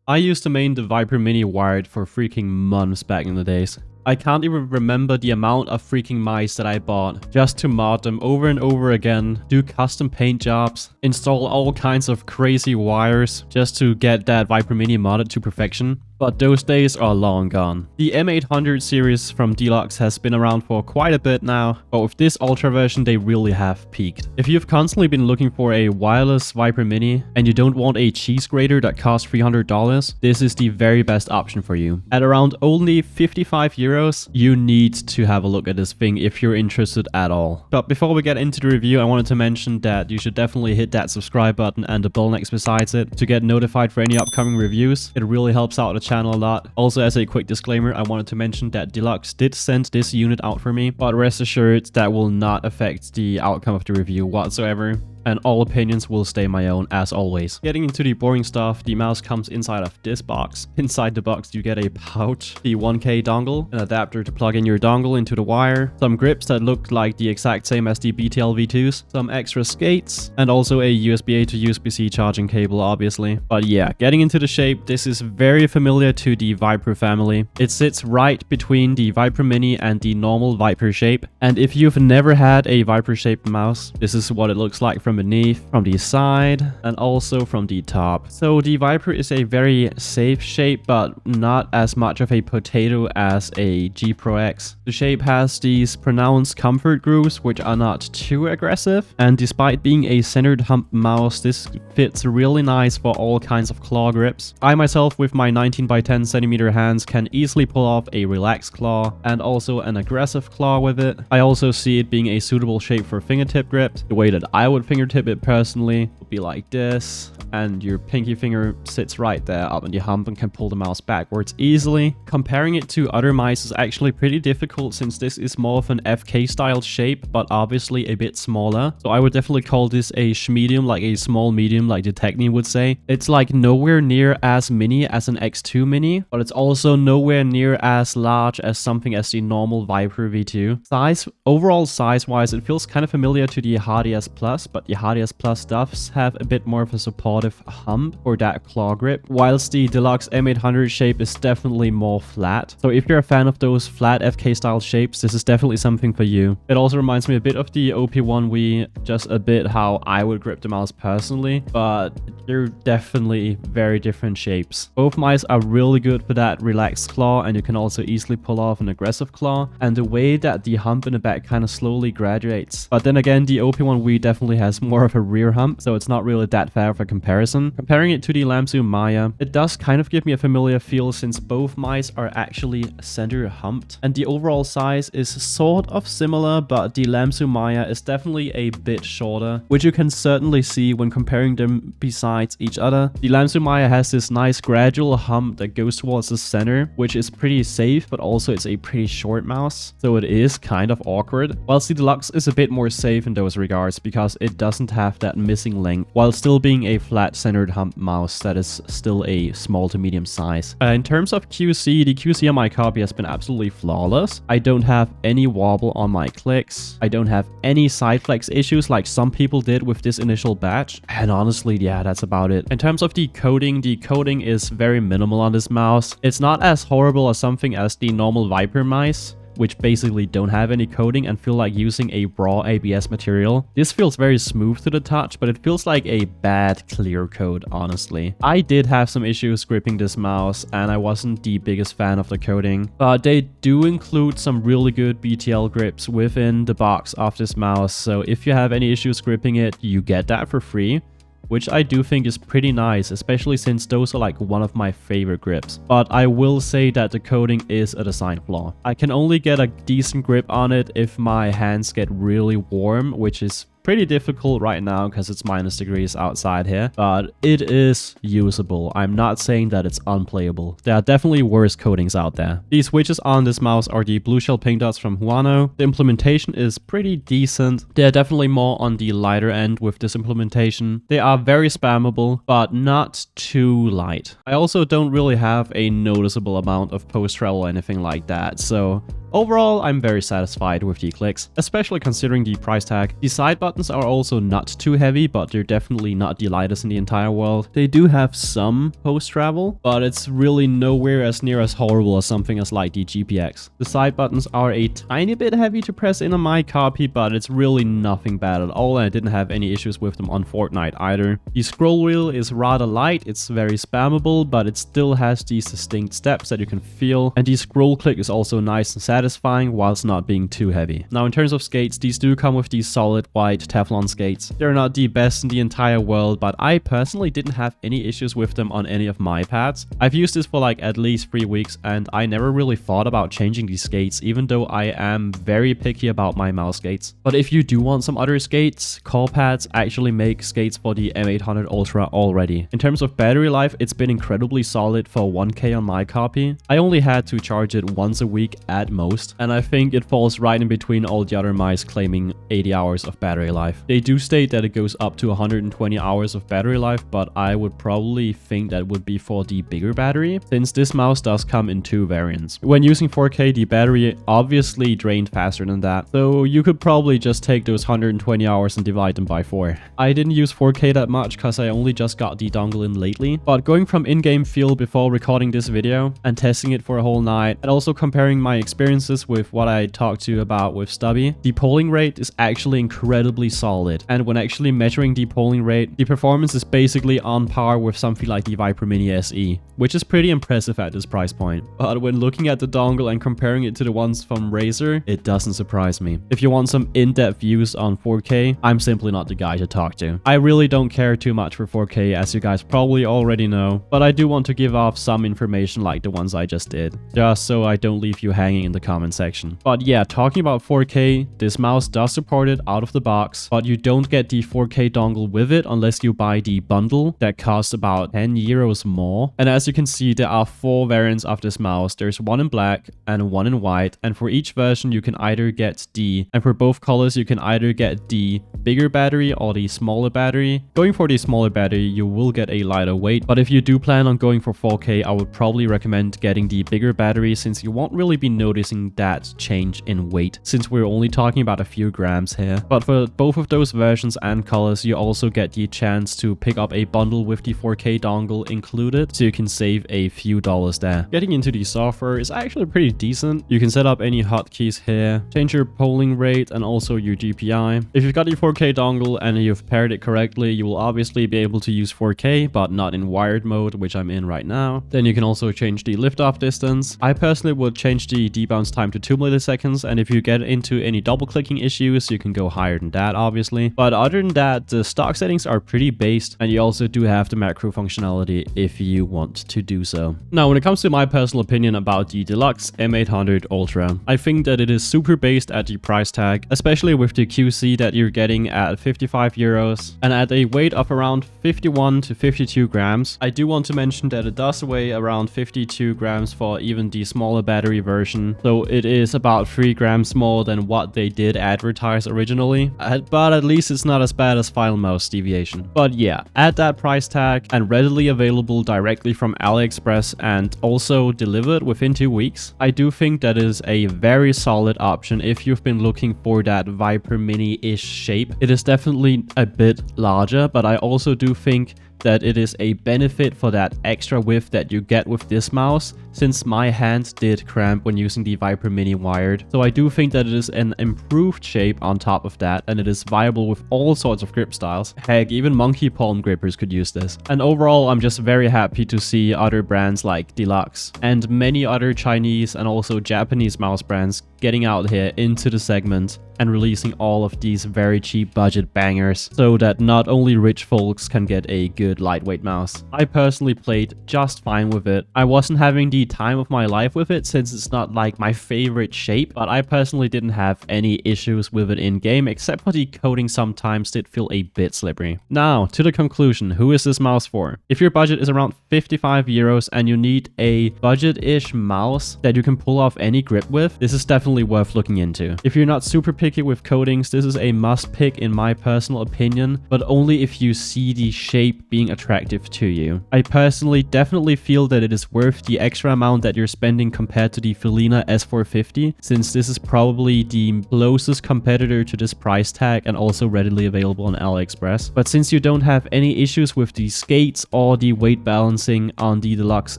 I used to main the VIPER Mini wired for freaking months back in the days. I can't even remember the amount of freaking mice that I bought just to mod them over and over again, do custom paint jobs, install all kinds of crazy wires just to get that VIPER Mini modded to perfection. But those days are long gone. The M800 series from Delux has been around for quite a bit now, but with this Ultra version they really have peaked. If you've constantly been looking for a wireless VIPER Mini and you don't want a cheese grater that costs $300, this is the very best option for you. At around only 55 euros, you need to have a look at this thing if you're interested at all. But before we get into the review, I wanted to mention that you should definitely hit that subscribe button and the bell next besides it to get notified for any upcoming reviews. It really helps out the channel a lot. Also, as a quick disclaimer, I wanted to mention that Delux did send this unit out for me, but rest assured that will not affect the outcome of the review whatsoever. And all opinions will stay my own as always. Getting into the boring stuff, the mouse comes inside of this box. Inside the box you get a pouch, the 1K dongle, an adapter to plug in your dongle into the wire, some grips that look like the exact same as the BTL V2s, some extra skates, and also a USB-A to USB-C charging cable obviously. But yeah, getting into the shape, this is very familiar to the VIPER family. It sits right between the VIPER Mini and the normal VIPER shape. And if you've never had a VIPER shaped mouse, this is what it looks like from beneath, from the side, and also from the top. So the VIPER is a very safe shape, but not as much of a potato as a G Pro X. The shape has these pronounced comfort grooves, which are not too aggressive, and despite being a centered hump mouse, this fits really nice for all kinds of claw grips. I myself, with my 19 by 10 centimeter hands, can easily pull off a relaxed claw and also an aggressive claw with it. I also see it being a suitable shape for fingertip grip. The way that I would fingertip it personally would be like this, and your pinky finger sits right there up in the hump and can pull the mouse backwards easily. Comparing it to other mice is actually pretty difficult since this is more of an FK style shape, but obviously a bit smaller. So I would definitely call this a medium, like a small medium, like the Techni would say. It's like nowhere near as mini as an X2 Mini, but it's also nowhere near as large as something as the normal VIPER V2. Overall size wise, it feels kind of familiar to the Hardy S Plus, but the Hardy S Plus stuffs have a bit more of a supportive hump for that claw grip, whilst the Delux M800 shape is definitely more flat. So if you're a fan of those flat FK style shapes, this is definitely something for you. It also reminds me a bit of the OP1V, just a bit how I would grip the mouse personally, but they're definitely very different shapes. Both mice are really good for that relaxed claw, and you can also easily pull off an aggressive claw, and the way that the hump in the back kind of slowly graduates. But then again, the OP1V definitely has more of a rear hump, so it's not really that fair of a comparison. Comparing it to the Lamsu Maya, it does kind of give me a familiar feel since both mice are actually center humped, and the overall size is sort of similar, but the Lamsu Maya is definitely a bit shorter, which you can certainly see when comparing them besides each other. The Lamsu Maya has this nice gradual hump that goes towards the center, which is pretty safe, but also it's a pretty short mouse, so it is kind of awkward. Whilst the Delux is a bit more safe in those regards because it doesn't have that missing length, while still being a flat centered hump mouse that is still a small to medium size. In terms of QC, the QC on my copy has been absolutely flawless. I don't have any wobble on my clicks. I don't have any side flex issues like some people did with this initial batch. And honestly, yeah, that's about it. In terms of the coding is very minimal on this mouse. It's not as horrible as something as the normal VIPER mice, which basically don't have any coating and feel like using a raw ABS material. This feels very smooth to the touch, but it feels like a bad clear coat, honestly. I did have some issues gripping this mouse, and I wasn't the biggest fan of the coating, but they do include some really good BTL grips within the box of this mouse, so if you have any issues gripping it, you get that for free, which I do think is pretty nice, especially since those are like one of my favorite grips. But I will say that the coating is a design flaw. I can only get a decent grip on it if my hands get really warm, which is pretty difficult right now because it's -degrees outside here, but it is usable. I'm not saying that it's unplayable. There are definitely worse coatings out there. The switches on this mouse are the blue shell pink dots from Huano. The implementation is pretty decent. They're definitely more on the lighter end with this implementation. They are very spammable, but not too light. I also don't really have a noticeable amount of post-travel or anything like that, so overall, I'm very satisfied with the clicks, especially considering the price tag. The side buttons buttons are also not too heavy, but they're definitely not the lightest in the entire world. They do have some post-travel, but it's really nowhere as near as horrible as something as like the GPX. The side buttons are a tiny bit heavy to press in on my copy, but it's really nothing bad at all, and I didn't have any issues with them on Fortnite either. The scroll wheel is rather light, it's very spammable, but it still has these distinct steps that you can feel, and the scroll click is also nice and satisfying whilst not being too heavy. Now in terms of skates, these do come with these solid white Teflon skates. They're not the best in the entire world, but I personally didn't have any issues with them on any of my pads. I've used this for like at least 3 weeks, and I never really thought about changing these skates, even though I am very picky about my mouse skates. But if you do want some other skates, Corpads actually make skates for the M800 Ultra already. In terms of battery life, it's been incredibly solid for 1K on my copy. I only had to charge it once a week at most, and I think it falls right in between all the other mice claiming 80 hours of battery life. They do state that it goes up to 120 hours of battery life, but I would probably think that would be for the bigger battery, since this mouse does come in 2 variants. When using 4K, the battery obviously drained faster than that, so you could probably just take those 120 hours and divide them by 4. I didn't use 4K that much because I only just got the dongle in lately, but going from in-game feel before recording this video and testing it for a whole night, and also comparing my experiences with what I talked to you about with Stubby, the polling rate is actually incredibly solid, and when actually measuring the polling rate, the performance is basically on par with something like the VIPER Mini SE, which is pretty impressive at this price point. But when looking at the dongle and comparing it to the ones from Razer, it doesn't surprise me. If you want some in-depth views on 4K, I'm simply not the guy to talk to. I really don't care too much for 4K, as you guys probably already know, but I do want to give off some information like the ones I just did, just so I don't leave you hanging in the comment section. But yeah, talking about 4K, this mouse does support it out of the box, but you don't get the 4K dongle with it unless you buy the bundle that costs about 10 euros more. And as you can see, there are 4 variants of this mouse. There's one in black and one in white, and for each version you can either get and for both colors you can either get the bigger battery or the smaller battery. Going for the smaller battery, you will get a lighter weight, but if you do plan on going for 4K, I would probably recommend getting the bigger battery, since you won't really be noticing that change in weight, since we're only talking about a few grams here. But for both of those versions and colors, you also get the chance to pick up a bundle with the 4K dongle included, so you can save a few dollars there. Getting into the software is actually pretty decent. You can set up any hotkeys here, change your polling rate and also your GPI. If you've got your 4K dongle and you've paired it correctly, you will obviously be able to use 4K, but not in wired mode, which I'm in right now. Then you can also change the liftoff distance. I personally would change the debounce time to 2 milliseconds, and if you get into any double clicking issues, you can go higher than that, obviously. But other than that, the stock settings are pretty based, and you also do have the macro functionality if you want to do so. Now, when it comes to my personal opinion about the Delux M800 Ultra, I think that it is super based at the price tag, especially with the QC that you're getting at 55 euros and at a weight of around 51 to 52 grams. I do want to mention that it does weigh around 52 grams for even the smaller battery version, so it is about 3 grams more than what they did advertise originally, but at least it's not as bad as Final Mouse deviation. But yeah, at that price tag and readily available directly from AliExpress and also delivered within 2 weeks, I do think that is a very solid option if you've been looking for that VIPER Mini-ish shape. It is definitely a bit larger, but I also do think that it is a benefit for that extra width that you get with this mouse, since my hand did cramp when using the VIPER Mini wired. So I do think that it is an improved shape on top of that, and it is viable with all sorts of grip styles. Heck, even monkey palm grippers could use this. And overall, I'm just very happy to see other brands like Delux and many other Chinese and also Japanese mouse brands getting out here into the segment and releasing all of these very cheap budget bangers, so that not only rich folks can get a good lightweight mouse. I personally played just fine with it. I wasn't having the time of my life with it, since it's not like my favorite shape, but I personally didn't have any issues with it in game, except for the coding sometimes did feel a bit slippery. Now, to the conclusion, who is this mouse for? If your budget is around 55 euros and you need a budget-ish mouse that you can pull off any grip with, this is definitely worth looking into. If you're not super picky with coatings, this is a must pick in my personal opinion, but only if you see the shape being attractive to you. I personally definitely feel that it is worth the extra amount that you're spending compared to the Felina S450, since this is probably the closest competitor to this price tag and also readily available on AliExpress. But since you don't have any issues with the skates or the weight balancing on the Delux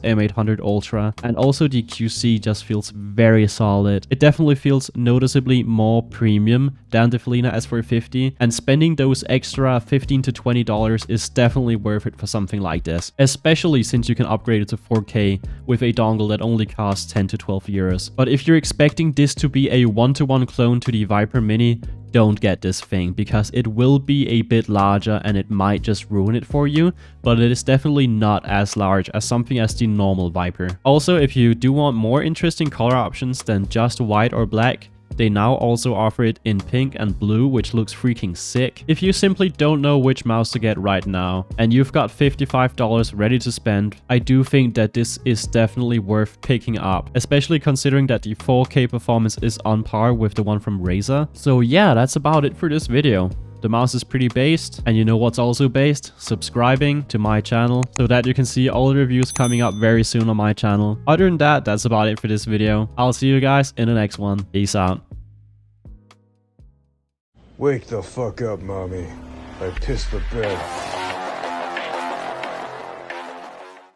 M800 Ultra, and also the QC just feels very solid. It definitely feels noticeably more premium than the Felina S450, and spending those extra $15 to $20 is definitely worth it for something like this, especially since you can upgrade it to 4K with a dongle that only costs 10 to 12 euros. But if you're expecting this to be a one-to-one clone to the VIPER Mini, don't get this thing, because it will be a bit larger and it might just ruin it for you, but it is definitely not as large as something as the normal VIPER. Also, if you do want more interesting color options than just white or black, they now also offer it in pink and blue, which looks freaking sick. If you simply don't know which mouse to get right now, and you've got $55 ready to spend, I do think that this is definitely worth picking up, especially considering that the 4K performance is on par with the one from Razer. So yeah, that's about it for this video. The mouse is pretty based, and you know what's also based? Subscribing to my channel so that you can see all the reviews coming up very soon on my channel. Other than that, that's about it for this video. I'll see you guys in the next one. Peace out. Wake the fuck up, mommy. I pissed the bed.